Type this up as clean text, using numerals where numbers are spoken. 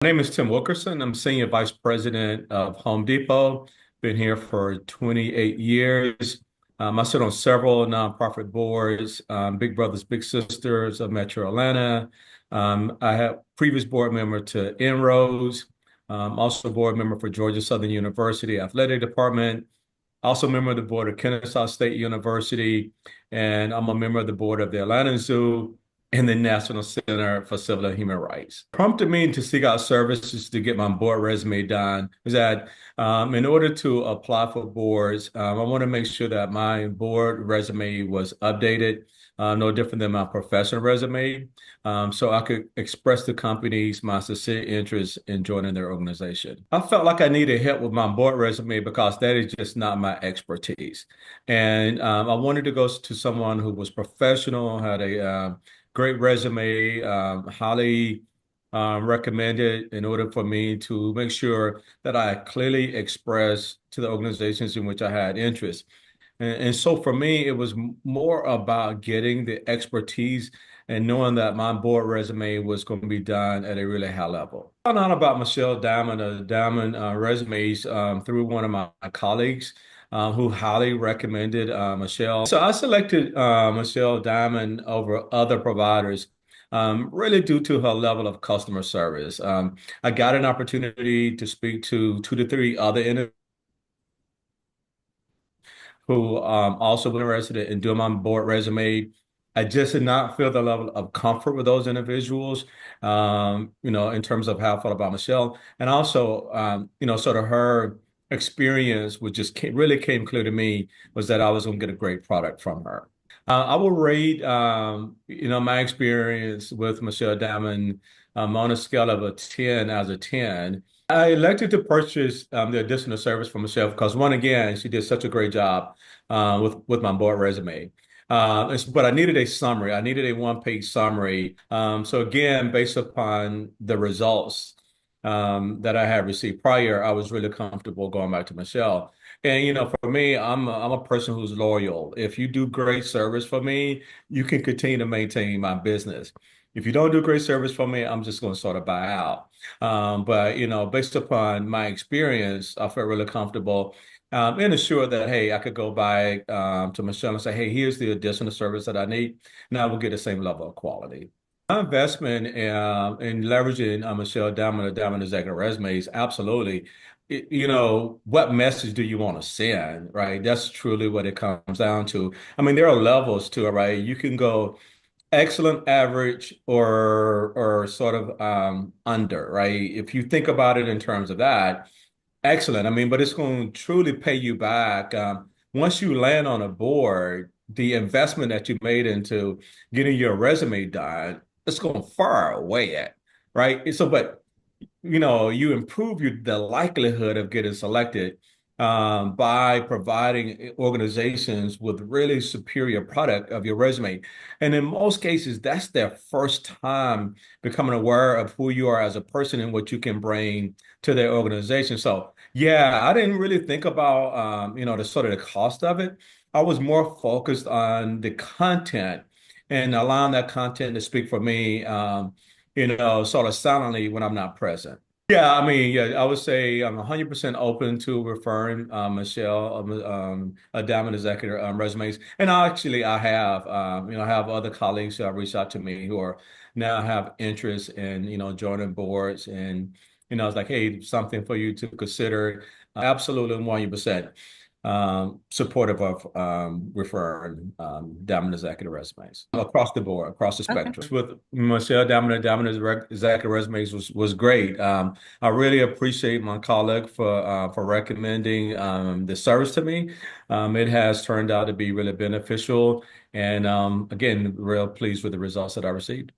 My name is Tim Wilkerson. I'm Senior Vice President of Home Depot. Been here for 28 years. I sit on several nonprofit boards, Big Brothers Big Sisters of Metro Atlanta. I have previous board member to Inroads, also board member for Georgia Southern University Athletic Department, also member of the board of Kennesaw State University, and I'm a member of the board of the Atlanta Zoo and the National Center for Civil and Human Rights. Prompted me to seek out services to get my board resume done is that in order to apply for boards, I want to make sure that my board resume was updated, no different than my professional resume, so I could express to companies my sincere interest in joining their organization. I felt like I needed help with my board resume because that is just not my expertise. And I wanted to go to someone who was professional, had a great resume, highly recommended in order for me to make sure that I clearly expressed to the organizations in which I had interest. And so for me, it was more about getting the expertise and knowing that my board resume was going to be done at a really high level. I found out about Michelle Diamond, Diamond resumes through one of my colleagues who highly recommended Michelle. So I selected Michelle Diamond over other providers. Really due to her level of customer service. I got an opportunity to speak to 2 to 3 other individuals who also were interested in doing my board resume. I just did not feel the level of comfort with those individuals, in terms of how I felt about Michelle. And also, sort of her experience, which just really came clear to me, was that I was going to get a great product from her. I will rate, my experience with Michelle Diamond on a scale of a 10 out of 10. I elected to purchase the additional service from Michelle because, one, again, she did such a great job with my board resume. But I needed a summary. I needed a one-page summary. So again, based upon the results that I had received prior, I was really comfortable going back to Michelle. And for me, I'm a person who's loyal. If you do great service for me, you can continue to maintain my business. If you don't do great service for me, I'm just going to sort of buy out. But based upon my experience, I felt really comfortable and assured that, hey, I could go back to Michelle and say, hey, here's the additional service that I need. Now I will get the same level of quality. My investment in leveraging Michelle Diamond or Diamond Executive Resumes, absolutely. What message do you want to send, right? That's truly what it comes down to. I mean, there are levels to it, right? You can go excellent, average, or sort of under, right? If you think about it in terms of that, excellent. I mean, but it's going to truly pay you back. Once you land on a board, the investment that you made into getting your resume done, it's going far away at, right? So, but you improve the likelihood of getting selected by providing organizations with really superior product of your resume. And in most cases, that's their first time becoming aware of who you are as a person and what you can bring to their organization. So yeah, I didn't really think about the sort of the cost of it. I was more focused on the content and allowing that content to speak for me, sort of silently when I'm not present. Yeah, I mean, yeah, I would say I'm 100% open to referring Michelle Diamond Executive resumes. And I have other colleagues who have reached out to me who are now have interest in, joining boards. And, it's like, hey, something for you to consider. Absolutely 100% supportive of referring Diamond Executive resumes across the board, across the Okay. spectrum. With Michelle Diamond Executive resumes was great. I really appreciate my colleague for recommending the service to me. It has turned out to be really beneficial, and again, real pleased with the results that I received.